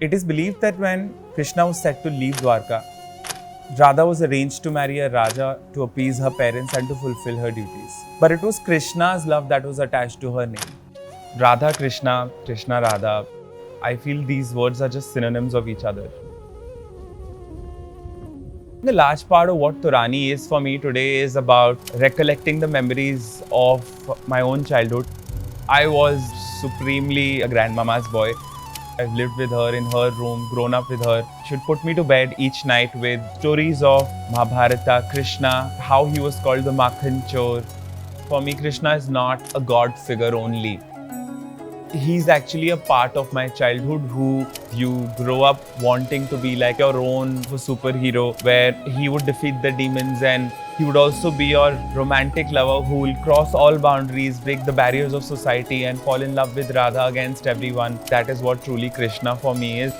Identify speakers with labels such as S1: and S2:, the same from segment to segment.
S1: It is believed that when Krishna was set to leave Dwarka, Radha was arranged to marry a Raja to appease her parents and to fulfill her duties. But it was Krishna's love that was attached to her name. Radha Krishna, Krishna Radha. I feel these words are just synonyms of each other. The large part of what Turani is for me today is about recollecting the memories of my own childhood. I was supremely a grandmama's boy. I've lived with her in her room, grown up with her. She would put me to bed each night with stories of Mahabharata, Krishna, how he was called the Makhan Chor. For me, Krishna is not a god figure only. He's actually a part of my childhood who you grow up wanting to be like your own superhero, where he would defeat the demons, and he would also be your romantic lover who will cross all boundaries, break the barriers of society and fall in love with Radha against everyone. That is what truly Krishna for me is.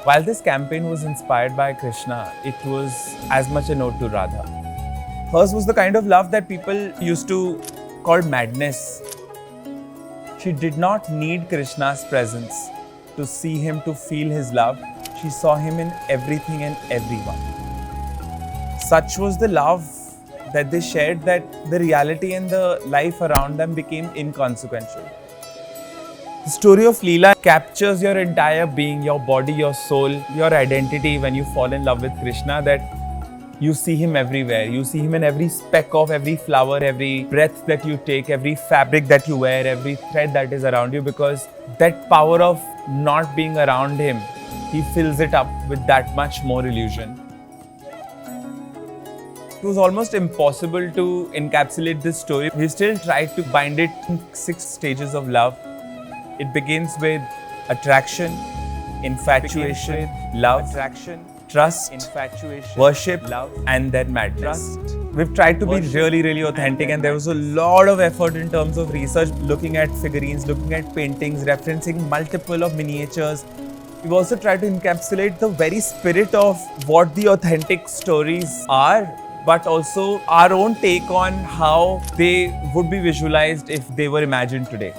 S1: While this campaign was inspired by Krishna, it was as much a nod to Radha. Hers was the kind of love that people used to call madness. She did not need Krishna's presence to see him, to feel his love. She saw him in everything and everyone. Such was the love that they shared that the reality and the life around them became inconsequential. The story of Leela captures your entire being, your body, your soul, your identity when you fall in love with Krishna, that you see him everywhere. You see him in every speck of every flower, every breath that you take, every fabric that you wear, every thread that is around you, because that power of not being around him, he fills it up with that much more illusion. It was almost impossible to encapsulate this story. We still tried to bind it in 6 stages of love. It begins with attraction, infatuation, love, trust, worship, love, and then madness. We've tried to be really authentic, and there was a lot of effort in terms of research, looking at figurines, looking at paintings, referencing multiple of miniatures. We've also tried to encapsulate the very spirit of what the authentic stories are, but also our own take on how they would be visualized if they were imagined today.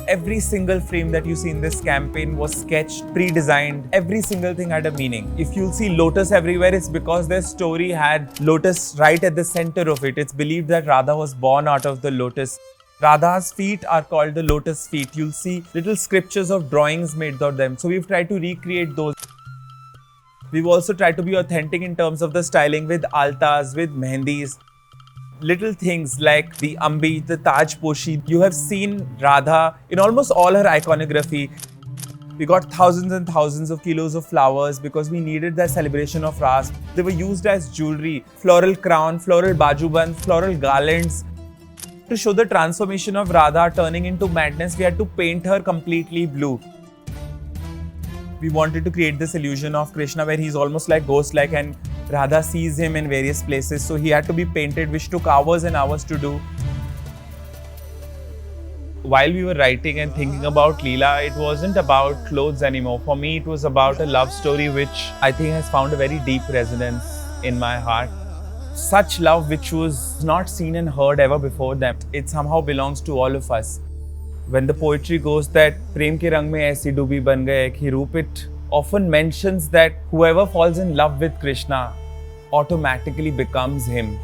S1: Every single frame that you see in this campaign was sketched, pre-designed. Every single thing had a meaning. If you'll see lotus everywhere, it's because their story had lotus right at the center of it. It's believed that Radha was born out of the lotus. Radha's feet are called the lotus feet. You'll see little scriptures of drawings made of them. So we've tried to recreate those. We've also tried to be authentic in terms of the styling with altas, with mehendis. Little things like the Ambi, the Taj Poshi. You have seen Radha in almost all her iconography. We got thousands and thousands of kilos of flowers because we needed that celebration of Ras. They were used as jewelry, floral crown, floral bajuban, floral garlands. To show the transformation of Radha turning into madness, we had to paint her completely blue. We wanted to create this illusion of Krishna where he's almost like ghost-like, and Radha sees him in various places, so he had to be painted, which took hours and hours to do. While we were writing and thinking about Leela, it wasn't about clothes anymore. For me, it was about a love story which I think has found a very deep resonance in my heart. Such love which was not seen and heard ever before them. It somehow belongs to all of us. When the poetry goes that Prem ke rang mein aisi dubi ban gaye ek hi roop, it often mentions that whoever falls in love with Krishna automatically becomes him.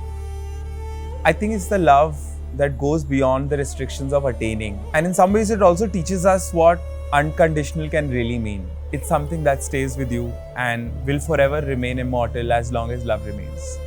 S1: I think it's the love that goes beyond the restrictions of attaining. And in some ways, it also teaches us what unconditional can really mean. It's something that stays with you and will forever remain immortal as long as love remains.